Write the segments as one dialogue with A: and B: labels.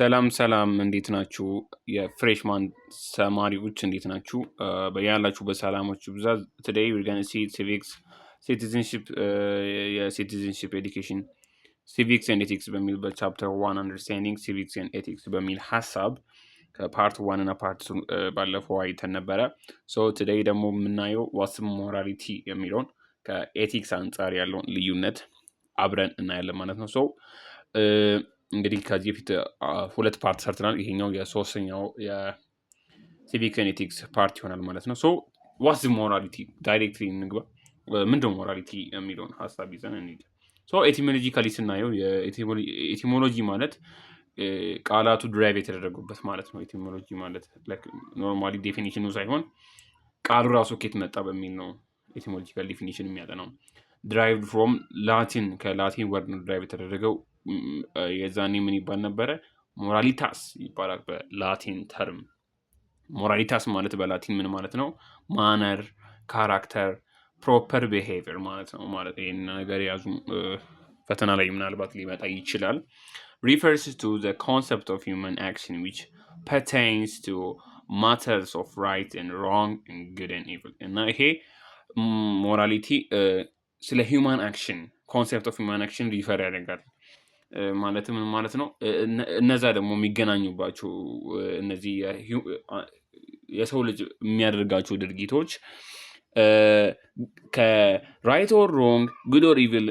A: ሰላም እንዴት ናችሁ? የፍሬሽማን ተማሪዎች እንዴት ናችሁ? በያላችሁበት ሰላማችሁ ብዛ። ቱዴይ we're gonna see civics, citizenship, የሲቲዝንሺፕ ኤዱኬሽን civics and ethics በሚል በቻፕተር 1 understanding civics and ethics በሚል ሀሳብ ከፓርት 1 እና ፓርት 2 ባለፈው አይተን ነበረ። ሶ ቱዴይ ደግሞ የምናየው ዋትስ ሞራሊቲ የሚለውን ከኤቲክስ አንጻር ያለውን ልዩነት አብረን እናያለን ማለት ነው። ሶ እንግዲህ ከዚህ በፊት ሁለት ፓርት ሰርተናል። ይሄኛው የሶስተኛው የሲቪክስ ኤንድ ኤቲክስ ፓርት ይሆናል ማለት ነው። ሶ ዋትስ ሞራሊቲ ዳይሬክትሊ እንግባ። ምንድነው ሞራሊቲ የሚለውን ሀሳብ ይዘን እንሂድ። ሶ ኤቲሞሎጂካሊ ስናየው ኤቲሞሎጂ ማለት ቃላቱ ድራይቭ የተደረጉበት ማለት ነው። ኤቲሞሎጂ ማለት ኖርማሊ ዴፊኒሽኑ ሳይሆን ቃሉ ራሱ ከየት መጣ በሚል ነው ኤቲሞሎጂካል ዴፊኒሽን የሚያጠናው። ድራይቭድ ፍሮም ላቲን፣ ከላቲን ወርድ ነው ድራይቭ የተደረገው። የዛኔ ምን ይባል ነበረ? ሞራሊታስ ይባላል በላቲን ተርም። ሞራሊታስ ማለት በላቲን ምን ማለት ነው? ማነር፣ ካራክተር፣ ፕሮፐር ቢሄቪየር ማለት ነው። ማለት ይህን ነገር የያዙ ፈተና ላይ ምናልባት ሊመጣ ይችላል። refers to the concept of human action which pertains to matters of right and wrong and good and evil እና ይሄ ሞራሊቲ ስለ ሂውማን አክሽን ኮንሴፕት ኦፍ ሂውማን አክሽን ሪፈር ያደርጋል። ማለትም ማለት ነው እነዛ ደግሞ የሚገናኙባቸው እነዚህ የሰው ልጅ የሚያደርጋቸው ድርጊቶች ከራይት ኦር ሮንግ ጉድ ኦር ኢቪል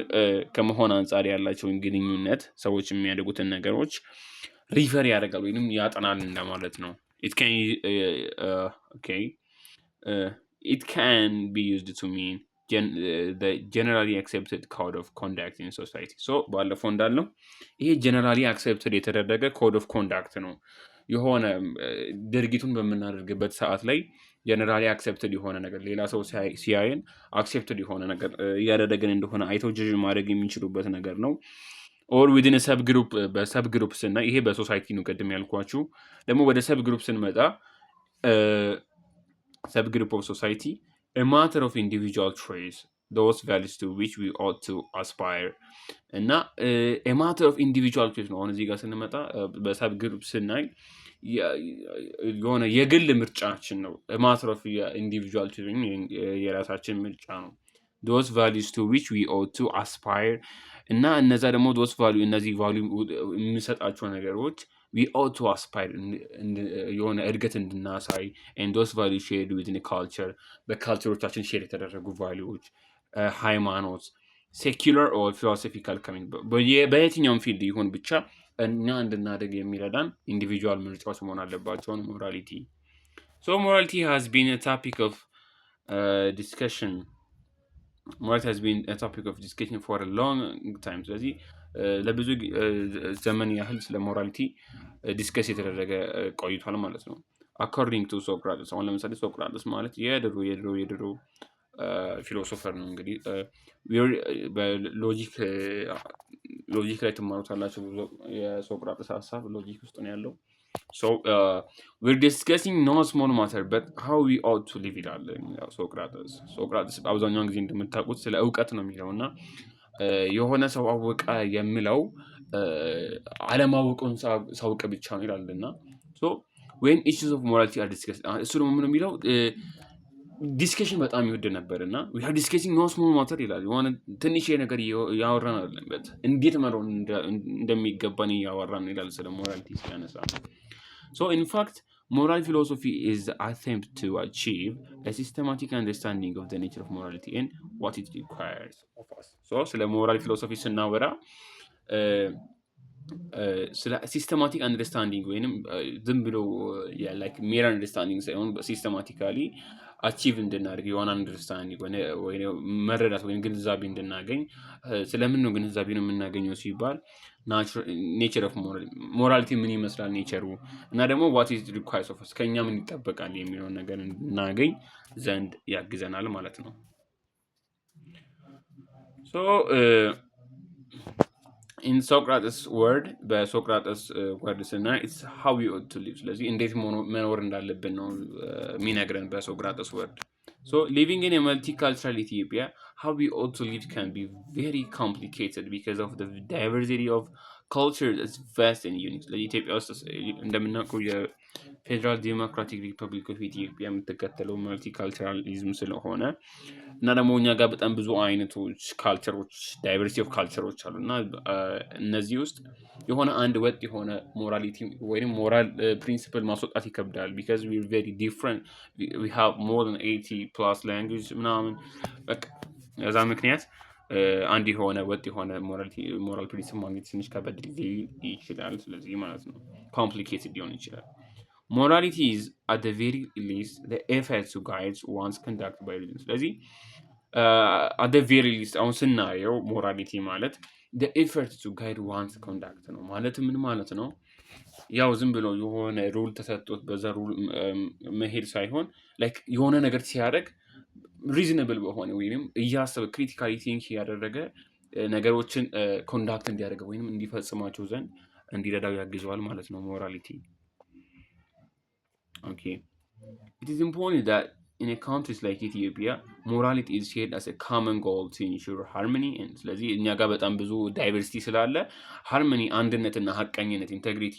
A: ከመሆን አንጻር ያላቸውን ግንኙነት ሰዎች የሚያደርጉትን ነገሮች ሪፈር ያደርጋል ወይም ያጠናል እንደማለት ነው። it can be used to mean the generally accepted code of conduct in society. so ባለፈው እንዳልነው ይሄ generally accepted የተደረገ code of conduct ነው። የሆነ ድርጊቱን በምናደርግበት ሰዓት ላይ generally accepted የሆነ ነገር ሌላ ሰው ሲያየን accepted የሆነ ነገር እያደረገን እንደሆነ አይተው ጀጅ ማድረግ የሚችሉበት ነገር ነው። or within a subgroup በሰብግሩፕ ስናይ ይሄ በሶሳይቲ ነው ቅድም ያልኳችሁ። ደግሞ ወደ ሰብግሩፕ ስንመጣ subgroup of society a matter of individual traits those values to which we ought to aspire እና a matter of individual traits ነው። አሁን እዚህ ጋር ስንመጣ በሰብ ግሩፕ ስናይ የሆነ የግል ምርጫችን ነው። a matter of individual traits የራሳችን ምርጫ ነው። those values to which we ought to aspire እና እነዛ ደግሞ those value እነዚህ value የሚሰጣቸው ነገሮች we ought to aspire የሆነ እድገት እንድናሳይ and those values shared within a culture በካልቸሮቻችን ሼር የተደረጉ ቫሊዎች ሃይማኖት ሴኩላር or philosophical በየትኛውም ፊልድ ይሁን ብቻ እኛ እንድናደግ የሚረዳን ኢንዲቪጁዋል ምርጫዎች መሆን አለባቸው። ሞራሊቲ so morality has been a topic of discussion. Morality has been a topic of discussion for a long time. ስለዚህ ለብዙ ዘመን ያህል ስለ ሞራሊቲ ዲስከስ የተደረገ ቆይቷል ማለት ነው። according to Socrates አሁን ለምሳሌ ሶቅራጥስ ማለት የድሮ ፊሎሶፈር ነው። እንግዲህ በሎጂክ ላይ ትማሩታላችሁ። የሶቅራጥስ ሀሳብ ሎጂክ ውስጥ ነው ያለው። so we're discussing no small matter but how we ought to live ይላል ሶቅራጥስ። አብዛኛውን ጊዜ እንደምታውቁት ስለ እውቀት ነው የሚለው እና የሆነ ሰው አወቀ የሚለው አለማወቁን ሳውቅ ብቻ ነው ይላልና so when issues of morality are discussed እሱ ደግሞ ምን የሚለው ዲስከሽን በጣም ይወድ ነበርና we are discussing no small matter ይላል። የሆነ ትንሽ ነገር ያወራን አይደለም እንዴት መሮን እንደሚገባን ያወራን ይላል ስለ ሞራሊቲ ሲያነሳ። so in fact moral philosophy is the attempt to achieve a systematic understanding of the nature of morality and what it requires of us. so ስለ ሞራል ፊሎሶፊ ስናወራ ስለ ሲስተማቲክ አንደርስታንዲንግ ወይንም ዝም ብሎ ላይክ ሜር አንደርስታንዲንግ ሳይሆን ሲስተማቲካሊ አቺቭ እንድናደርግ የሆነ አንደርስታንዲንግ ወይ መረዳት ወይም ግንዛቤ እንድናገኝ። ስለምን ነው ግንዛቤ ነው የምናገኘው ሲባል ኔቸር ኦፍ ሞራሊቲ ምን ይመስላል ኔቸሩ እና ደግሞ ዋት ኢዝ ሪኳየርስ ኦፍ አስ ከኛ ምን ይጠበቃል የሚለውን ነገር እንድናገኝ ዘንድ ያግዘናል ማለት ነው። so in Socrates word በሶቅራጥስ ወርድ ስናይ it's how we ought to live ስለዚህ እንዴት መኖር እንዳለብን ነው የሚነግረን በሶቅራጥስ ወርድ። so living in a multicultural Ethiopia how we ought to live can be very complicated because of the diversity of culture is vast and unique. ስለዚህ ኢትዮጵያ ውስጥ እንደምናውቀው የፌዴራል ዲሞክራቲክ ሪፐብሊክ ኦፍ ኢትዮጵያ የምትከተለው መልቲካልቸራሊዝም ስለሆነ እና ደግሞ እኛ ጋር በጣም ብዙ አይነቶች ካልቸሮች ዳይቨርሲቲ ኦፍ ካልቸሮች አሉ እና እነዚህ ውስጥ የሆነ አንድ ወጥ የሆነ ሞራሊቲ ወይም ሞራል ፕሪንሲፕል ማስወጣት ይከብዳል። ቢካዝ ዊ ቬሪ ዲፍረንት ዊ ሃቭ ሞር ዛን 80 ፕላስ ላንጉጅ ምናምን በቃ በዛ ምክንያት አንድ የሆነ ወጥ የሆነ ሞራል ፕሪንሲፕል ማግኘት ትንሽ ከበድ ሊል ይችላል። ስለዚህ ማለት ነው ኮምፕሊኬትድ ሊሆን ይችላል። Morality is at the very least the effort to guide one's conduct by reason. ስለዚህ at the very least አሁን ስናየው ሞራሊቲ ማለት the effort to guide one's conduct ነው ማለት ምን ማለት ነው? ያው ዝም ብሎ የሆነ ሩል ተሰጥቶት በዛ ሩል መሄድ ሳይሆን ላይክ የሆነ ነገር ሲያደርግ ሪዝነብል በሆነ ወይንም እያሰበ ክሪቲካሊ ቲንክ ያደረገ ነገሮችን ኮንዳክት እንዲያደርግ ወይንም እንዲፈጽማቸው ዘንድ እንዲረዳው ያግዘዋል ማለት ነው ሞራሊቲ። Okay. It is important that in a countries like Ethiopia, morality is shared as a common goal to ensure harmony and ስለዚህ እኛ ጋር በጣም ብዙ ዳይቨርሲቲ ስላለ ሃርመኒ አንድነትና ሀቀኝነት ኢንቴግሪቲ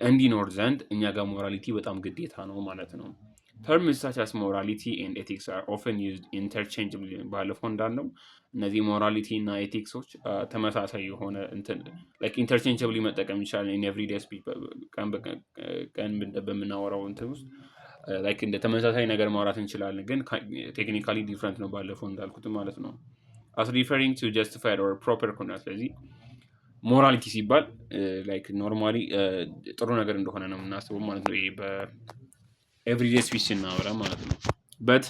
A: እንዲኖር ዘንድ እኛ ጋር ሞራሊቲ በጣም ግዴታ ነው ማለት ነው። Terms such as morality and ethics are often used interchangeably ባለፈው እንዳልነው እነዚህ ሞራሊቲ እና ኤቲክሶች ተመሳሳይ የሆነ እንትን ላይክ ኢንተርቼንጀብሊ መጠቀም ይችላል ኢን ኤቭሪዴይ ስፒች ቀን በምናወራው እንትን ውስጥ ላይክ እንደ ተመሳሳይ ነገር ማውራት እንችላለን፣ ግን ቴክኒካሊ ዲፍረንት ነው ባለፈው እንዳልኩት ማለት ነው። as referring to justified or proper conduct ስለዚህ ሞራሊቲ ሲባል ላይክ ኖርማሊ ጥሩ ነገር እንደሆነ ነው የምናስበው ማለት ነው። ይሄ በኤቭሪዴይ ስፒች ስናወራ ማለት ነው። but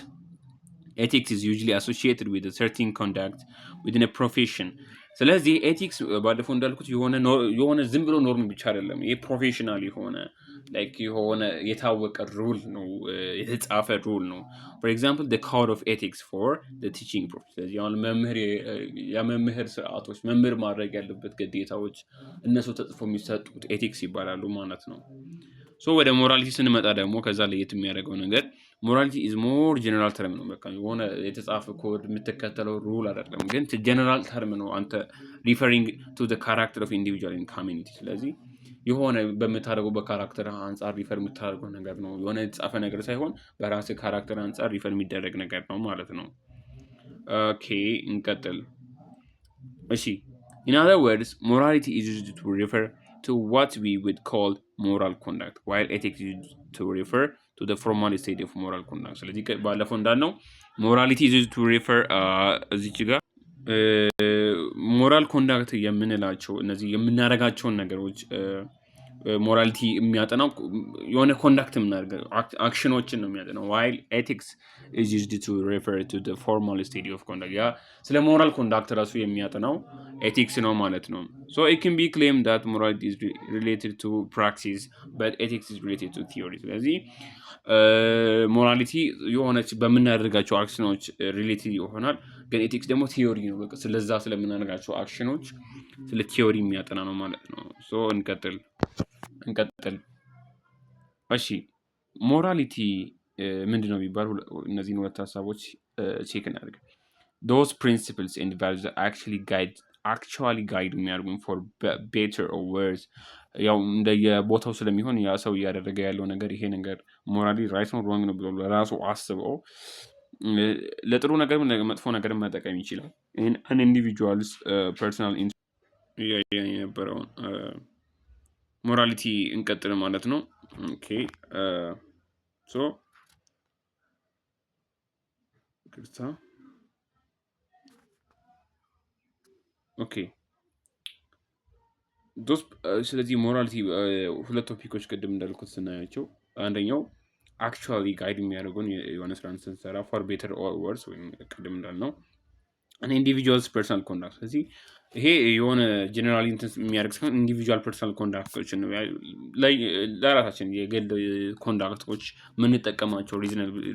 A: ethics is usually associated with a certain conduct within a profession ስለዚህ ኤቲክስ ባለፈው እንዳልኩት የሆነ ዝም ብሎ ኖርም ብቻ አይደለም። ይሄ ፕሮፌሽናል የሆነ ላይክ የሆነ የታወቀ ሩል ነው፣ የተጻፈ ሩል ነው። for example the code of ethics for the teaching process ስለዚህ አሁን የመምህር ስርዓቶች መምህር ማድረግ ያለበት ግዴታዎች እነሱ ተጽፎ የሚሰጡት ኤቲክስ ይባላሉ ማለት ነው። ሶ ወደ ሞራሊቲ ስንመጣ ደግሞ ከዛ ለየት የሚያደርገው ነገር ሞራሊቲ ኢዝ ሞር ጀነራል ተርም ነው። በቃ የሆነ የተጻፈ ኮድ የምትከተለው ሩል አይደለም፣ ግን ጀነራል ተርም ነው። አንተ ሪፈሪንግ ቱ ዘ ካራክተር ኦፍ ኢንዲቪጁዋል ኢን ኮሚኒቲ ስለዚህ የሆነ በምታደርገው በካራክተር አንጻር ሪፈር የምታደርገው ነገር ነው። የሆነ የተጻፈ ነገር ሳይሆን በራስ ካራክተር አንጻር ሪፈር የሚደረግ ነገር ነው ማለት ነው። ኦኬ እንቀጥል። እሺ in other words morality is used to refer to what we would call moral conduct while ethics is used to refer to the formal state of moral conduct ስለዚህ ባለፈው እንዳልነው morality is used to refer እዚች ጋር ሞራል ኮንዳክት የምንላቸው እነዚህ የምናደርጋቸውን ነገሮች ሞራሊቲ የሚያጠናው የሆነ ኮንዳክት የምናደርገው አክሽኖችን ነው የሚያጠናው while ethics is used to refer to the formal state of conduct ያ ስለ ሞራል ኮንዳክት ራሱ የሚያጠናው ኤቲክስ ነው ማለት ነው። so it can be claimed that morality is related to practice but ethics is related to theory ስለዚህ ሞራሊቲ የሆነች በምናደርጋቸው አክሽኖች ሪሌቲቭ ይሆናል፣ ግን ኤቲክስ ደግሞ ቲዮሪ ነው። በቃ ስለዛ ስለምናደርጋቸው አክሽኖች ስለ ቲዮሪ የሚያጠና ነው ማለት ነው። ሶ እንቀጥል። እሺ ሞራሊቲ ምንድነው ቢባል እነዚህን ሁለት ሀሳቦች ቼክ እናድርግ። those principles and values that actually guide የሚያደርጉን for better or worse ያው እንደየቦታው ስለሚሆን ያ ሰው እያደረገ ያለው ነገር ይሄ ነገር ሞራሊ ራይት ነው ሮንግ ነው ብሎ ለራሱ አስበው ለጥሩ ነገር መጥፎ ነገር መጠቀም ይችላል። an individual's personal የነበረውን ሞራሊቲ እንቀጥል ማለት ነው። ኦኬ ሶ ኦኬ ስለዚህ ሞራሊቲ ሁለት ቶፒኮች ቅድም እንዳልኩት ስናያቸው አንደኛው አክቹዋሊ ጋይድ የሚያደርጉን የሆነ ስራን ስንሰራ ፎር ቤተር ኦር ወርስ ወይም ቅድም እንዳልነው an individual's personal conduct ስለዚህ ይሄ የሆነ ጀነራሊ የሚያደርግ ሳይሆን ኢንዲቪጁዋል ፐርሰናል ኮንዳክቶችን ነው ለራሳችን የግል ኮንዳክቶች የምንጠቀማቸው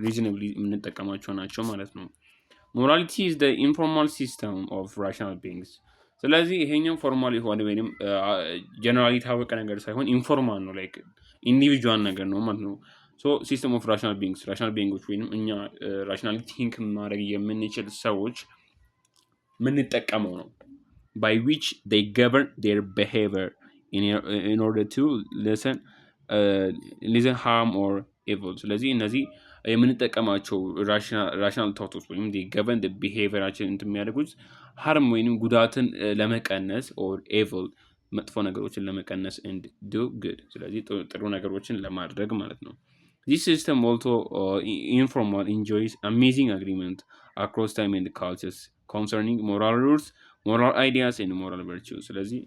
A: ሪዝነብሊ የምንጠቀማቸው ናቸው ማለት ነው። ሞራሊቲ is the informal system of rational beings ስለዚህ ይሄኛው ፎርማል የሆነ ወይንም ጀነራሊ የታወቀ ነገር ሳይሆን ኢንፎርማል ነው፣ ላይክ ኢንዲቪጁዋል ነገር ነው ማለት ነው። ሶ ሲስተም ኦፍ ራሽናል ቢንግስ ወይንም እኛ ራሽናሊ ቲንክ ማድረግ የምንችል ሰዎች የምንጠቀመው ነው። by which they govern their behavior in order to listen listen harm or evil ስለዚህ እነዚህ የምንጠቀማቸው ራሽናል ቶቶች ወይም ገቨን ቢሄቪየራችን እንደሚያደርጉት ሃርም ወይም ጉዳትን ለመቀነስ ኦር ኤቪል መጥፎ ነገሮችን ለመቀነስ and do good ስለዚህ ጥሩ ነገሮችን ለማድረግ ማለት ነው። This system also informal enjoys amazing agreement across time and cultures concerning moral rules, moral ideas and moral virtues ስለዚህ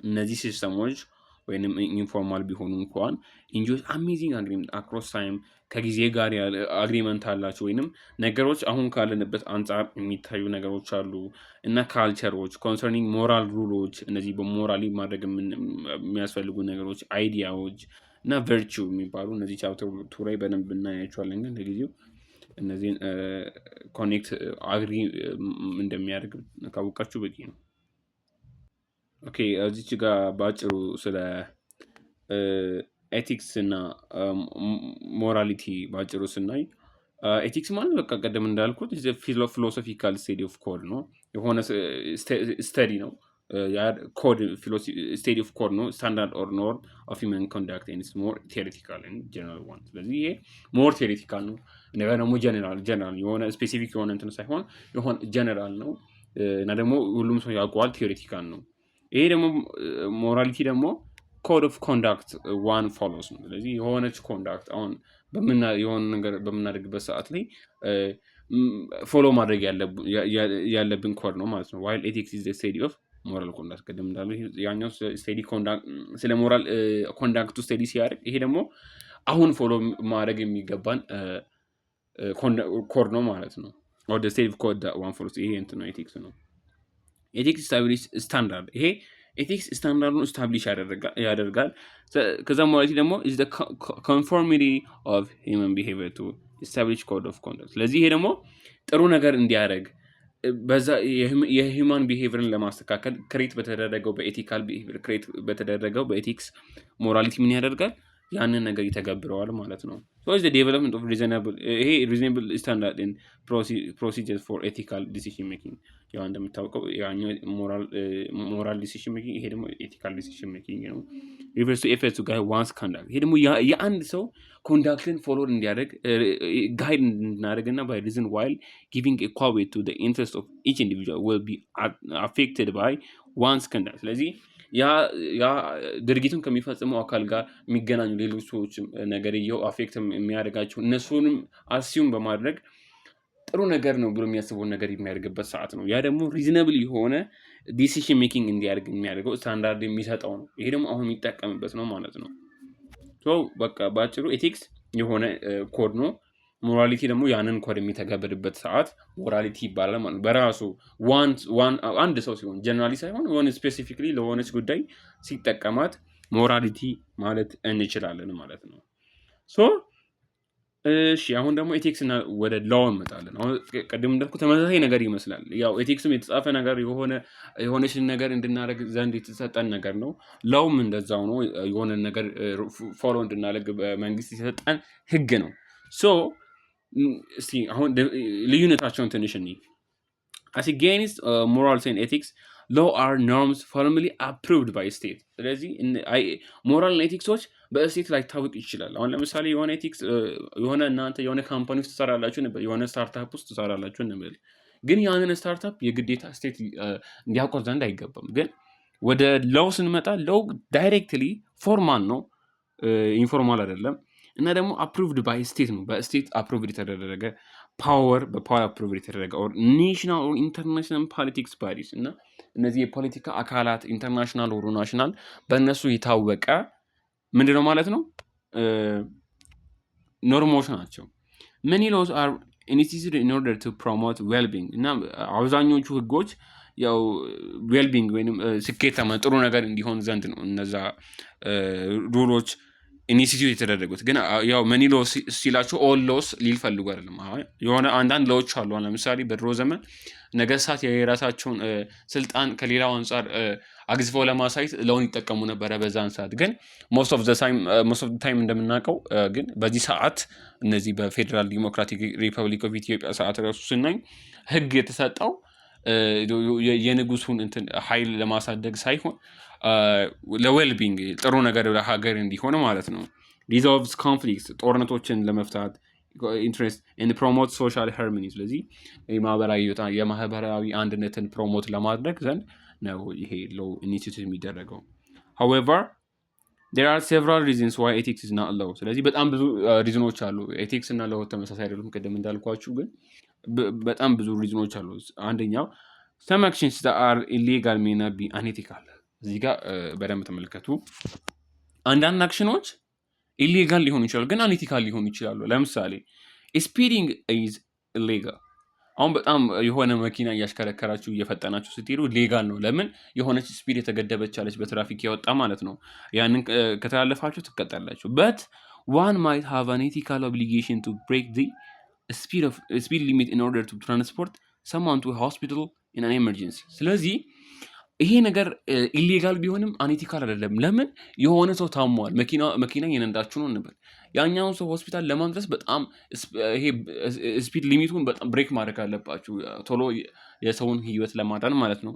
A: እነዚህ ሲስተሞች ወይም ኢንፎርማል ቢሆኑ እንኳን ኢንጆይስ አሜዚንግ አግሪመንት አክሮስ ታይም ከጊዜ ጋር አግሪመንት አላቸው ወይንም ነገሮች አሁን ካለንበት አንጻር የሚታዩ ነገሮች አሉ እና ካልቸሮች ኮንሰርኒንግ ሞራል ሩሎች እነዚህ በሞራሊ ማድረግ የሚያስፈልጉ ነገሮች አይዲያዎች እና ቨርቹ የሚባሉ እነዚህ ቻፕተር 2 ላይ በደንብ እናያቸዋለን። ግን ለጊዜው እነዚህን ኮኔክት አግሪ እንደሚያደርግ ካወቃችሁ በቂ ነው። ኦኬ እዚች ጋር ባጭሩ ስለ ኤቲክስ እና ሞራሊቲ ባጭሩ ስናይ ኤቲክስ ማለት በቃ ቀደም እንዳልኩት ፊሎሶፊካል ስቴዲ ኦፍ ኮድ ነው። የሆነ ስተዲ ነው። ኮድ ስቴዲ ኦፍ ኮድ ነው። ስታንዳርድ ኦር ኖርም ኦፍ ሂውመን ኮንዳክት ኤንድ ሞር ቴዎሬቲካል ኤንድ ጀነራል ዋን። ስለዚህ ይሄ ሞር ቴዎሬቲካል ነው። እንደገና ደግሞ ጀነራል የሆነ ስፔሲፊክ የሆነ እንትን ሳይሆን የሆነ ጀነራል ነው እና ደግሞ ሁሉም ሰው ያውቀዋል። ቴዎሬቲካል ነው። ይሄ ደግሞ ሞራሊቲ ደግሞ ኮድ ኦፍ ኮንዳክት ዋን ፎሎስ ነው። ስለዚህ የሆነች ኮንዳክት አሁን የሆነ ነገር በምናደርግበት ሰዓት ላይ ፎሎ ማድረግ ያለብን ኮድ ነው ማለት ነው። ዋይል ኤቲክስ ኢዝ ዘ ስቴዲ ኦፍ ሞራል ኮንዳክት ቅድም እንዳለው ያኛው ስቴዲ ኮንዳክት ስለ ሞራል ኮንዳክቱ ስቴዲ ሲያደርግ ይሄ ደግሞ አሁን ፎሎ ማድረግ የሚገባን ኮድ ነው ማለት ነው። ኦር ዘ ስቴዲ ኦፍ ኮድ ዋን ፎሎስ ይሄ እንትን ነው ኤቲክስ ነው። ኤቲክስ ስታብሊሽ ስታንዳርድ ይሄ ኤቲክስ ስታንዳርዱን ስታብሊሽ ያደርጋል። ከዛ ሞራሊቲ ደግሞ ኢዝ ዘ ኮንፎርሚቲ ኦፍ ሂውመን ቢሄቪየር ቱ ስታብሊሽ ኮድ ኦፍ ኮንዳክት። ስለዚህ ይሄ ደግሞ ጥሩ ነገር እንዲያደርግ በዛ የሂውማን ቢሄቪየርን ለማስተካከል ክሬት በተደረገው በኤቲካል ቢሄቪየር ክሬት በተደረገው በኤቲክስ ሞራሊቲ ምን ያደርጋል ያንን ነገር ይተገብረዋል ማለት ነው። ሶ ኢዝ ዘ ዴቨሎፕመንት ኦፍ ሪዝነብል ስታንዳርድ ኤንድ ፕሮሲጀርስ ፎር ኤቲካል ዲሲዥን ሜኪንግ። ያው እንደምታውቀው ያኛው ሞራል ዲሲዥን ሜኪንግ ይሄ ደግሞ ኤቲካል ዲሲዥን ሜኪንግ ነው። ሪቨርስ ቱ ኤፌክት ቱ ጋይድ ዋንስ ኮንዳክት ይሄ ደግሞ የአንድ ሰው ኮንዳክትን ፎሎ እንዲያደርግ ጋይድ እንድናደርግና ባይ ሪዝን ዋይል ጊቪንግ ኢኳል ዌይት ቱ ዘ ኢንትረስት ኦፍ ኢች ኢንዲቪጁዋል ዊል ቢ አፌክትድ ባይ ዋንስ ኮንዳክት። ስለዚህ ያ ድርጊቱን ከሚፈጽመው አካል ጋር የሚገናኙ ሌሎች ሰዎች ነገርየው አፌክት የሚያደርጋቸው እነሱንም አሲዩም በማድረግ ጥሩ ነገር ነው ብሎ የሚያስበውን ነገር የሚያደርግበት ሰዓት ነው። ያ ደግሞ ሪዝነብል የሆነ ዲሲሽን ሜኪንግ እንዲያደርግ የሚያደርገው ስታንዳርድ የሚሰጠው ነው። ይሄ ደግሞ አሁን የሚጠቀምበት ነው ማለት ነው። ሶ በቃ በአጭሩ ኤቲክስ የሆነ ኮድ ነው። ሞራሊቲ ደግሞ ያንን ኮድ የሚተገብርበት ሰዓት ሞራሊቲ ይባላል ማለት ነው። በራሱ አንድ ሰው ሲሆን ጀነራሊ ሳይሆን የሆነ ስፔሲፊክሊ ለሆነች ጉዳይ ሲጠቀማት ሞራሊቲ ማለት እንችላለን ማለት ነው። ሶ እሺ አሁን ደግሞ ኤቲክስ እና ወደ ላው እንመጣለን። አሁን ቅድም እንዳልኩ ተመሳሳይ ነገር ይመስላል። ያው ኤቲክስም የተጻፈ ነገር የሆነችን ነገር እንድናደርግ ዘንድ የተሰጠን ነገር ነው። ላውም እንደዛው ነው። የሆነ ነገር ፎሎ እንድናደርግ በመንግስት የተሰጠን ህግ ነው። ሶ እስቲ አሁን ልዩነታቸውን ትንሽ እንይ። as against morals and ethics law are norms formally approved by state። ስለዚህ ሞራል እና ኤቲክሶች በስቴት ላይ ታወቅ ይችላል። አሁን ለምሳሌ የሆነ ኤቲክስ የሆነ እናንተ የሆነ ካምፓኒ ውስጥ ትሰራላችሁ እንበል፣ የሆነ ስታርታፕ ውስጥ ትሰራላችሁ እንበል። ግን ያንን ስታርታፕ የግዴታ ስቴት እንዲያውቀው ዘንድ አይገባም። ግን ወደ ላው ስንመጣ ላው ዳይሬክትሊ ፎርማል ነው፣ ኢንፎርማል አይደለም። እና ደግሞ አፕሩቭድ ባይ ስቴት ነው። በስቴት አፕሩቭድ የተደረገ ፓወር በፓወር አፕሩቭድ የተደረገ ኦር ኔሽናል ኦር ኢንተርናሽናል ፖለቲክስ ባዲስ እና እነዚህ የፖለቲካ አካላት ኢንተርናሽናል ኦር ናሽናል በእነሱ የታወቀ ምንድነው ማለት ነው ኖርሞች ናቸው። many laws are instituted in order to promote well-being እና አብዛኞቹ ህጎች ያው ዌልቢንግ ወይም ስኬታማ ጥሩ ነገር እንዲሆን ዘንድ ነው እነዛ ሩሎች ኢንስቲትዩት የተደረጉት። ግን ያው መኒ ሎ ሲላቸው ኦል ሎስ ሊል ፈልጉ አይደለም። የሆነ አንዳንድ ሎዎች አሉ። ለምሳሌ በድሮ ዘመን ነገስታት የራሳቸውን ስልጣን ከሌላው አንጻር አግዝፈው ለማሳየት ለውን ይጠቀሙ ነበረ በዛን ሰዓት። ግን ሞስት ኦፍ ታይም እንደምናውቀው ግን በዚህ ሰዓት እነዚህ በፌዴራል ዲሞክራቲክ ሪፐብሊክ ኦፍ ኢትዮጵያ ሰዓት ራሱ ስናይ ህግ የተሰጠው የንጉሱን እንትን ኃይል ለማሳደግ ሳይሆን ለዌልቢንግ ጥሩ ነገር ለሀገር እንዲሆን ማለት ነው። ሪዞልቭስ ኮንፍሊክት ጦርነቶችን ለመፍታት ኢንትረስት ኤንድ ፕሮሞት ሶሻል ሃርሞኒ ስለዚህ የማህበራዊ አንድነትን ፕሮሞት ለማድረግ ዘንድ ነው ይሄ ሎው ኢኒሺዬቲቭ የሚደረገው። however there are several reasons why ethics is not law ስለዚህ በጣም ብዙ ሪዝኖች አሉ። ኤቲክስ እና ሎው ተመሳሳይ አይደሉም ቅድም እንዳልኳችሁ፣ ግን በጣም ብዙ ሪዝኖች አሉ። አንደኛው some actions that are illegal may not be unethical እዚህ ጋር በደንብ ተመልከቱ። አንዳንድ አክሽኖች ኢሌጋል ሊሆኑ ይችላሉ ግን አንኢቲካል ሊሆኑ ይችላሉ። ለምሳሌ ስፒዲንግ ኢዝ ኢሌጋል። አሁን በጣም የሆነ መኪና እያሽከረከራችሁ እየፈጠናችሁ ስትሄዱ ሌጋል ነው። ለምን? የሆነች ስፒድ የተገደበች አለች በትራፊክ ያወጣ ማለት ነው። ያንን ከተላለፋችሁ ትቀጣላችሁ። በት one might have an ethical obligation to break the speed limit in order to transport someone to a hospital in an emergency ስለዚህ ይሄ ነገር ኢሌጋል ቢሆንም አንኢቲካል አይደለም። ለምን? የሆነ ሰው ታሟል፣ መኪና የነዳችሁ ነው እንበል። ያኛውን ሰው ሆስፒታል ለማድረስ በጣም ይሄ ስፒድ ሊሚቱን በጣም ብሬክ ማድረግ አለባችሁ፣ ቶሎ የሰውን ህይወት ለማዳን ማለት ነው።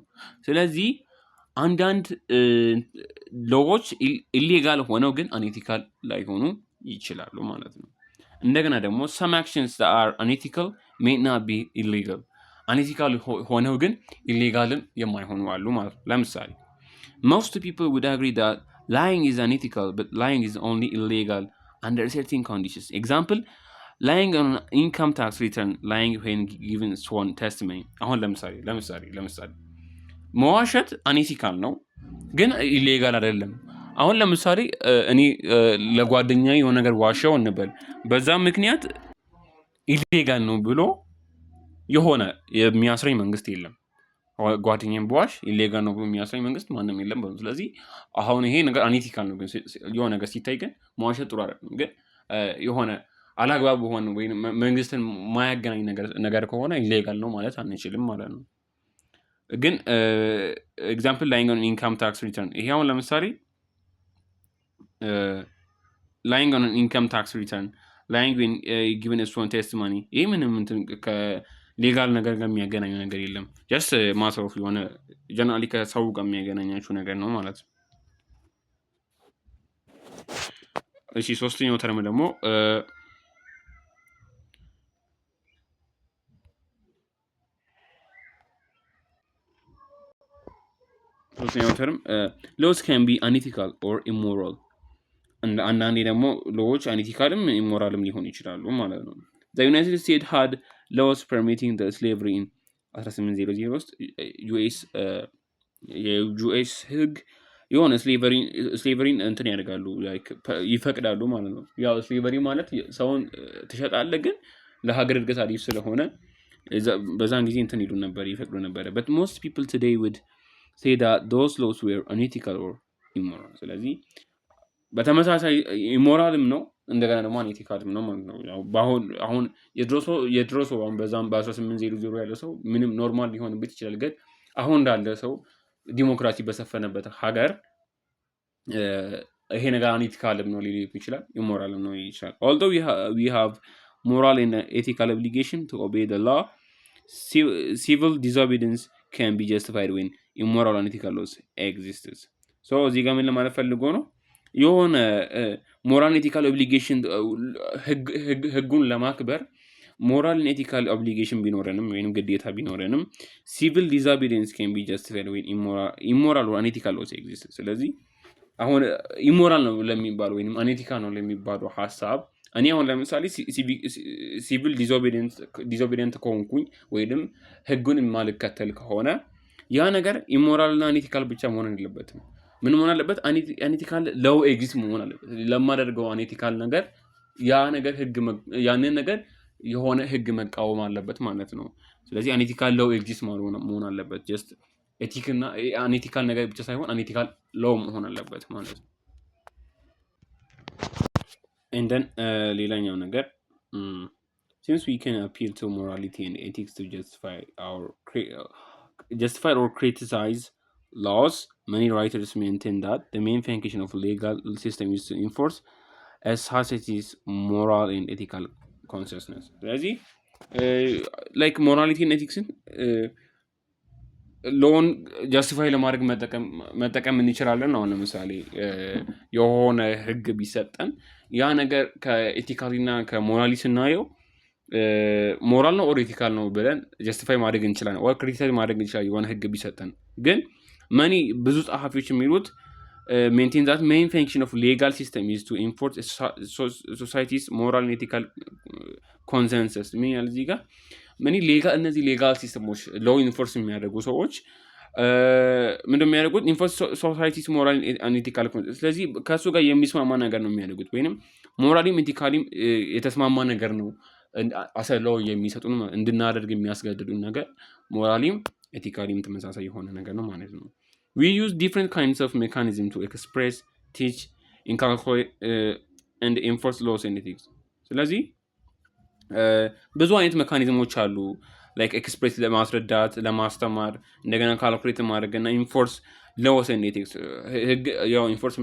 A: ስለዚህ አንዳንድ ሎዎች ኢሌጋል ሆነው ግን አንኢቲካል ላይሆኑ ይችላሉ ማለት ነው። እንደገና ደግሞ some actions that are unethical may not be illegal አንኢቲካል ሆነው ግን ኢሌጋልም የማይሆኑ አሉ ማለት ነው። ለምሳሌ most people would agree that lying is unethical but lying is only illegal under certain conditions. example lying on an income tax return, lying when given sworn testimony. አሁን ለምሳሌ መዋሸት አንኢቲካል ነው ግን ኢሌጋል አይደለም። አሁን ለምሳሌ እኔ ለጓደኛዬ የሆነ ነገር ዋሻው እንበል፣ በዛ ምክንያት ኢሌጋል ነው ብሎ የሆነ የሚያስረኝ መንግስት የለም። ጓደኛዬን በዋሽ ኢሌጋል ነው ብሎ የሚያስረኝ መንግስት ማንም የለም። ስለዚህ አሁን ይሄ ነገር አንኢቲካል ነው፣ ግን የሆነ ነገር ሲታይ ግን መዋሸት ጥሩ አይደለም። ግን የሆነ አላግባብ በሆነ ወይ መንግስትን ማያገናኝ ነገር ከሆነ ኢሌጋል ነው ማለት አንችልም ማለት ነው። ግን ኤግዛምፕል ላይንግ ኦን ኢንካም ታክስ ሪተርን፣ ይሄ አሁን ለምሳሌ ላይንግ ኦን ኢንካም ታክስ ሪተርን፣ ላይንግ ዌን ጊቨን a sworn testimony ይሄ ምንም እንትን ከሌጋል ነገር ጋር የሚያገናኘው ነገር የለም። ጀስት ማተር ኦፍ የሆነ ጀነራሊ ከሰው ጋር የሚያገናኛችሁ ነገር ነው ማለት ነው። እሺ ሶስተኛው ተርም ደግሞ laws can be unethical or immoral አንዳንዴ ደግሞ ሎዎች አንኢቲካልም ኢሞራልም ሊሆኑ ይችላሉ ማለት ነው። the United States had laws permitting the slavery in 1800 ውስጥ የዩኤስ ህግ የሆነ ስሌቨሪን እንትን ያደርጋሉ ይፈቅዳሉ ማለት ነው። ያው ስሌቨሪ ማለት ሰውን ትሸጣለህ ግን ለሀገር እድገት አሪፍ ስለሆነ በዛን ጊዜ እንትን ይሉ ነበር፣ ይፈቅዱ ነበር። but most people today would say that those laws were unethical or immoral ስለዚህ በተመሳሳይ ኢሞራልም ነው እንደገና ደግሞ አንኢቲካልም ነው ማለት ነው። አሁን የድሮ ሰው አሁን በዛም በ1800 ያለ ሰው ምንም ኖርማል ሊሆንበት ይችላል። ግን አሁን እንዳለ ሰው ዲሞክራሲ በሰፈነበት ሀገር ይሄ ነገር አንኢቲካልም ነው ሊል ይችላል፣ ኢሞራልም ነው ይችላል። although we have moral and ethical obligation to obey the law, civil disobedience can be justified when immoral and ethical laws exist. so እዚህ ጋር ምን ለማለት ፈልጎ ነው? የሆነ ሞራል ኤቲካል ኦብሊጌሽን ህጉን ለማክበር ሞራል ኤቲካል ኦብሊጌሽን ቢኖረንም ወይም ግዴታ ቢኖረንም ሲቪል ዲስኦቢዲየንስ ካን ቢ ጀስቲፋይድ ዌን ኢሞራል ኦር አንኤቲካል ሎስ ኤግዚስት። ስለዚህ አሁን ኢሞራል ነው ለሚባለው ወይም አንኤቲካል ነው ለሚባለው ሀሳብ እኔ አሁን ለምሳሌ ሲቪል ዲስኦቢዲየንት ከሆንኩኝ ወይም ህጉን የማልከተል ከሆነ ያ ነገር ኢሞራልና አንኤቲካል ብቻ መሆን የለበትም። ምን መሆን አለበት? አንኤቲካል ሎው ኤግዚስት መሆን አለበት። ለማደርገው አንኤቲካል ነገር ያ ነገር ያንን ነገር የሆነ ህግ መቃወም አለበት ማለት ነው። ስለዚህ አንኤቲካል ሎው ኤግዚስት መሆን አለበት። ጀስት ኤቲክ እና አንኤቲካል ነገር ብቻ ሳይሆን አንኤቲካል ሎው መሆን አለበት ማለት ነው። and then ሌላኛው ነገር since we can appeal to morality and ethics to justify or criticize laws, many writers maintain that the main function of legal system is to enforce a society's moral and ethical consciousness. ስለዚህ like morality and ethics ሎን ጃስቲፋይ ለማድረግ መጠቀም እንችላለን። አሁን ለምሳሌ የሆነ ህግ ቢሰጠን ያ ነገር ከኤቲካሊ እና ከሞራሊ ስናየው ሞራል ነው ኦር ኤቲካል ነው ብለን ጀስቲፋይ ማድረግ እንችላለን፣ ኦር ክሪቲሳይዝ ማድረግ እንችላለን የሆነ ህግ ቢሰጠን። ግን ብዙ ጸሐፊዎች የሚሉት maintain that main function of legal system is to enforce society's moral and ethical consensus። ምን ያህል እዚህ ጋር እነዚህ ሌጋል ሲስተሞች ሎው ኢንፎርስ የሚያደርጉ ሰዎች ምንድን የሚያደርጉት ኢንፎርስ ሶሳይቲስ ሞራል and ethical consensus። ስለዚህ ከእሱ ጋር የሚስማማ ነገር ነው የሚያደርጉት፣ ወይንም ሞራሊም ኤቲካሊም የተስማማ ነገር ነው አሰለው የሚሰጡን እንድናደርግ የሚያስገድዱን ነገር ሞራሊም ኤቲካሊም ተመሳሳይ የሆነ ነገር ነው ማለት ነው። We use different kinds of mechanism to express, teach, inculcate and enforce laws and ethics። ስለዚህ ብዙ አይነት ሜካኒዝሞች አሉ ላይክ ኤክስፕሬስ ለማስረዳት ለማስተማር እንደገና ካልኩሌት ማድረግ እና ኢንፎርስ ሎስ ኤንድ ኤቲክስ። ህግ ያው ኢንፎርስ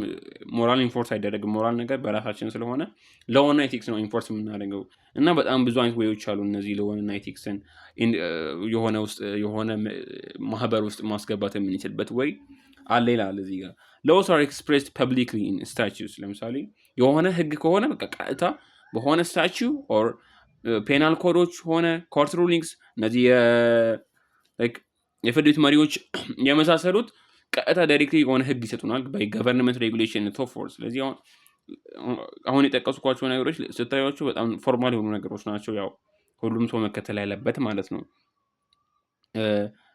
A: ሞራል ኢንፎርስ አይደረግም፣ ሞራል ነገር በራሳችን ስለሆነ ሎና ኤቲክስ ነው ኢንፎርስ የምናደርገው። እና በጣም ብዙ አይነት ወዮች አሉ እነዚህ ሎና ኤቲክስን የሆነ ማህበር ውስጥ ማስገባት የምንችልበት ወይ አለ ይላል እዚህ ጋር። ሎስ አር ኤክስፕሬስድ ፐብሊክሊ ኢን ስታቹስ። ለምሳሌ የሆነ ህግ ከሆነ በቃ ቀጥታ በሆነ ስታቹ ኦር ፔናል ኮዶች ሆነ ኮርት ሩሊንግስ እነዚህ የፍርድ ቤት መሪዎች የመሳሰሉት ቀጥታ ዳይሬክትሊ የሆነ ህግ ይሰጡናል ባይ ገቨርንመንት ሬጉሌሽን ቶ ፎርስ። ስለዚህ አሁን የጠቀስኳቸው ነገሮች ስታዩቸው በጣም ፎርማል የሆኑ ነገሮች ናቸው፣ ያው ሁሉም ሰው መከተል ያለበት ማለት ነው።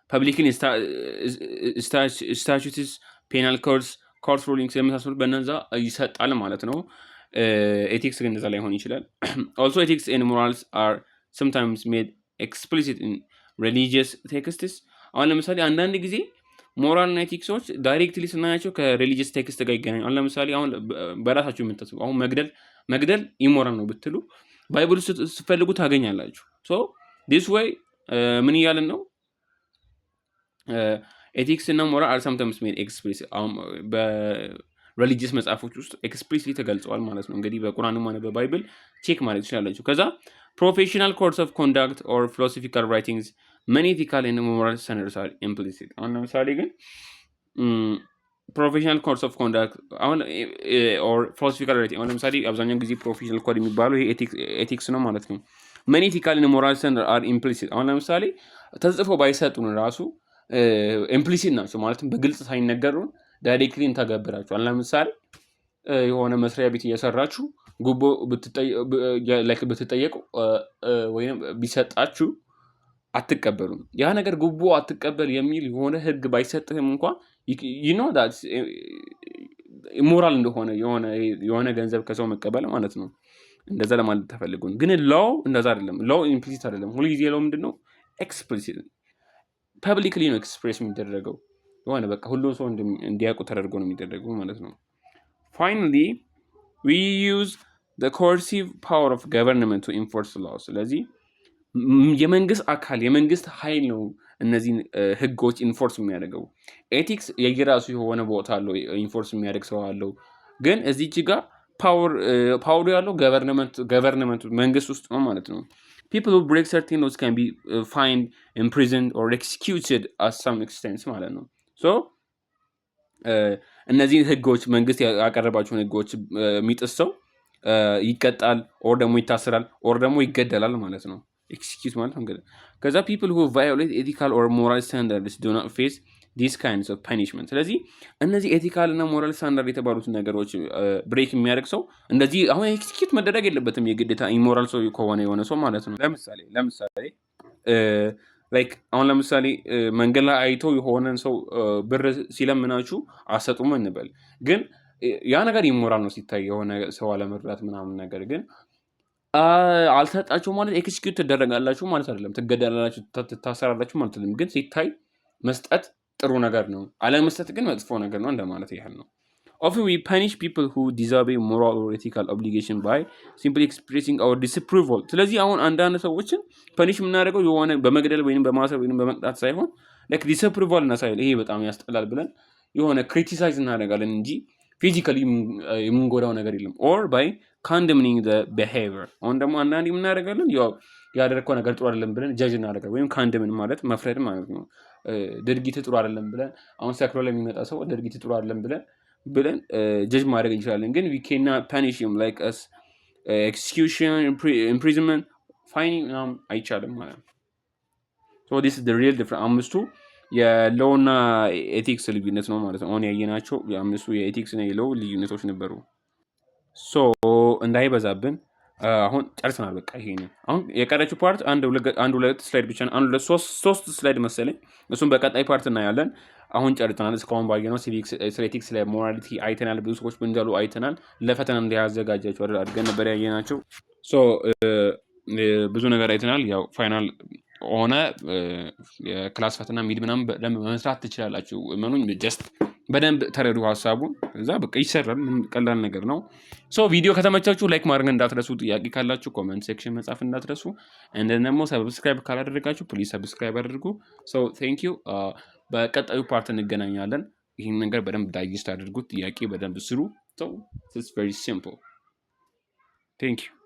A: ፐብሊክሊ ስታቹትስ፣ ፔናል ኮድስ፣ ኮርት ሩሊንግስ የመሳሰሉት በነዛ ይሰጣል ማለት ነው። ኤቲክስ ግን እንደዛ ላይሆን ይችላል። also ethics and morals are sometimes made explicit in religious texts። አሁን ለምሳሌ አንዳንድ ጊዜ ሞራል እና ኤቲክሶች ዳይሬክትሊ ስናያቸው ከሪሊጂየስ ቴክስት ጋር ይገናኙ። አሁን ለምሳሌ አሁን በራሳችሁ የምታስቡ አሁን መግደል ኢሞራል ነው ብትሉ ባይብል ስትፈልጉ ታገኛላችሁ። ሶ ዲስ ወይ ምን እያልን ነው? ኤቲክስ እና ሞራል አር sometimes made explicit አሁን ሪሊጂየስ መጽሐፎች ውስጥ ኤክስፕሊሲትሊ ተገልጸዋል ማለት ነው። እንግዲህ በቁርአንም ሆነ በባይብል ቼክ ማለት ትችላላችሁ። ከዛ ፕሮፌሽናል ኮድስ ኦፍ ኮንዳክት ኦር ፊሎሶፊካል ራይቲንግስ መኒ ኤቲካል ኤንድ ሞራል ስታንዳርድስ አር ኢምፕሊሲት። አሁን ለምሳሌ ግን ፕሮፌሽናል ኮድስ ኦፍ ኮንዳክት አሁን ኦር ፊሎሶፊካል ራይቲንግ አሁን ለምሳሌ አብዛኛውን ጊዜ ፕሮፌሽናል ኮድ የሚባለው ይሄ ኤቲክስ ነው ማለት ነው። መኒ ኤቲካል ኤንድ ሞራል ስታንዳርድስ አር ኢምፕሊሲት። አሁን ለምሳሌ ተጽፎ ባይሰጡን ራሱ ኢምፕሊሲት ናቸው ማለትም በግልጽ ሳይነገሩን ዳይሬክትሊ እንተገብራቸዋል። ለምሳሌ የሆነ መስሪያ ቤት እየሰራችሁ ጉቦ ብትጠየቁ ወይም ቢሰጣችሁ አትቀበሉም። ያ ነገር ጉቦ አትቀበል የሚል የሆነ ህግ ባይሰጥህም እንኳን ኢሞራል እንደሆነ የሆነ ገንዘብ ከሰው መቀበል ማለት ነው። እንደዛ ለማለት ተፈልጉን። ግን ሎው እንደዛ አይደለም። ሎው ኢምፕሊሲት አይደለም። ሁልጊዜ ሎው ምንድነው? ኤክስፕሊሲት ፐብሊክሊ ነው ኤክስፕሬስ የሚደረገው። የሆነ በቃ ሁሉም ሰው እንዲያውቁ ተደርጎ ነው የሚደረገው ማለት ነው። ፋይናሊ we use the coercive power of government to enforce laws። ስለዚህ የመንግስት አካል የመንግስት ኃይል ነው እነዚህን ህጎች ኢንፎርስ የሚያደርገው። ኤቲክስ የየራሱ የሆነ ቦታ አለው፣ ኢንፎርስ የሚያደርግ ሰው አለው። ግን እዚች ጋር ፓወሩ ያለው ገቨርንመንት መንግስት ውስጥ ነው ማለት ነው። people who break certain laws can be fined, imprisoned or executed at some extent ማለት ነው። ሶ እነዚህ ህጎች መንግስት ያቀረባቸውን ህጎች የሚጥስ ሰው ይቀጣል፣ ኦር ደግሞ ይታሰራል፣ ኦር ደግሞ ይገደላል ማለት ነው። ኤክስኪዩዝ ማለት ነው። ከዛ people who violate ethical or moral standards do not face these kinds of punishment። ስለዚህ እነዚህ ኤቲካል እና ሞራል ስታንዳርድ የተባሉትን ነገሮች ብሬክ የሚያደርግ ሰው እንደዚህ አሁን ኤክስኪዩት መደረግ የለበትም የግዴታ ኢሞራል ሰው ከሆነ የሆነ ሰው ማለት ነው። ለምሳሌ ላይክ አሁን ለምሳሌ መንገድ ላይ አይቶ የሆነን ሰው ብር ሲለምናችሁ አሰጡም እንበል። ግን ያ ነገር ኢሞራል ነው ሲታይ የሆነ ሰው አለመርዳት ምናምን። ነገር ግን አልሰጣችሁ ማለት ኤክስኪዩት ትደረጋላችሁ ማለት አይደለም፣ ትገደላላችሁ፣ ትታሰራላችሁ ማለት አይደለም። ግን ሲታይ መስጠት ጥሩ ነገር ነው፣ አለመስጠት ግን መጥፎ ነገር ነው እንደማለት ያህል ነው። Often we punish people who disobey moral or ethical obligation by simply expressing our disapproval። ስለዚህ አሁን አንዳንድ ሰዎችን ፐኒሽ የምናደርገው የሆነ በመግደል ወይም በማሰር ወይም በመቅጣት ሳይሆን ላይክ ዲስአፕሩቫል እናሳያለን፣ ይሄ በጣም ያስጠላል ብለን የሆነ ክሪቲሳይዝ እናደርጋለን እንጂ ፊዚካሊ የምንጎዳው ነገር የለም። ኦር ባይ condemning the behavior። አሁን ደግሞ አንዳንድ የምናደርጋለን ያው ያደረግከው ነገር ጥሩ አይደለም ብለን ጀጅ እናደርጋለን፣ ወይም ካንደምን ማለት መፍረድ ማለት ነው። ድርጊት ጥሩ አይደለም ብለን አሁን ሰክሮ ለሚመጣ ሰው ድርጊት ጥሩ አይደለም ብለን ጀጅ ማድረግ እንችላለን። ግን we cannot punish him like us execution imprisonment ፋይኒንግ ምናምን አይቻልም ማለት ነው። ሶ this is the real difference። አምስቱ የሎው እና ኤቲክስ ልዩነት ነው ማለት ነው። አሁን ያየናቸው የአምስቱ የኤቲክስ እና የሎው ልዩነቶች ነበሩ። ሶ እንዳይበዛብን አሁን ጨርሰናል። በቃ ይሄንን አሁን የቀረችው ፓርት አንድ ሁለት ስላይድ ብቻ ነው። አንድ ሁለት ሶስት ስላይድ መሰለኝ። እሱም በቀጣይ ፓርት እናያለን። አሁን ጨርሰናል። እስካሁን ባየነው ስለ ኤቲክስ፣ ስለ ሞራሊቲ አይተናል። ብዙ ሰዎች ምን እንዳሉ አይተናል። ለፈተና እንዲያዘጋጃቸው አድርገን ነበር ያየናቸው። ሶ ብዙ ነገር አይተናል። ያው ፋይናል ሆነ የክላስ ፈተና ሚድ ምናምን በደንብ መስራት ትችላላችሁ። እመኑኝ ጀስት በደንብ ተረዱ ሀሳቡን። እዛ በቃ ይሰራል። ምን ቀላል ነገር ነው። ሶ ቪዲዮ ከተመቻችሁ ላይክ ማድረግ እንዳትረሱ። ጥያቄ ካላችሁ ኮመንት ሴክሽን መጻፍ እንዳትረሱ። እንደን ደግሞ ሰብስክራይብ ካላደረጋችሁ ፕሊዝ ሰብስክራይብ አድርጉ። ሶ ቴንክ ዩ። በቀጣዩ ፓርት እንገናኛለን። ይህን ነገር በደንብ ዳይጀስት አድርጉት። ጥያቄ በደንብ ስሩ። ሶ ኢትስ ቬሪ ሲምፕል። ቴንክ ዩ።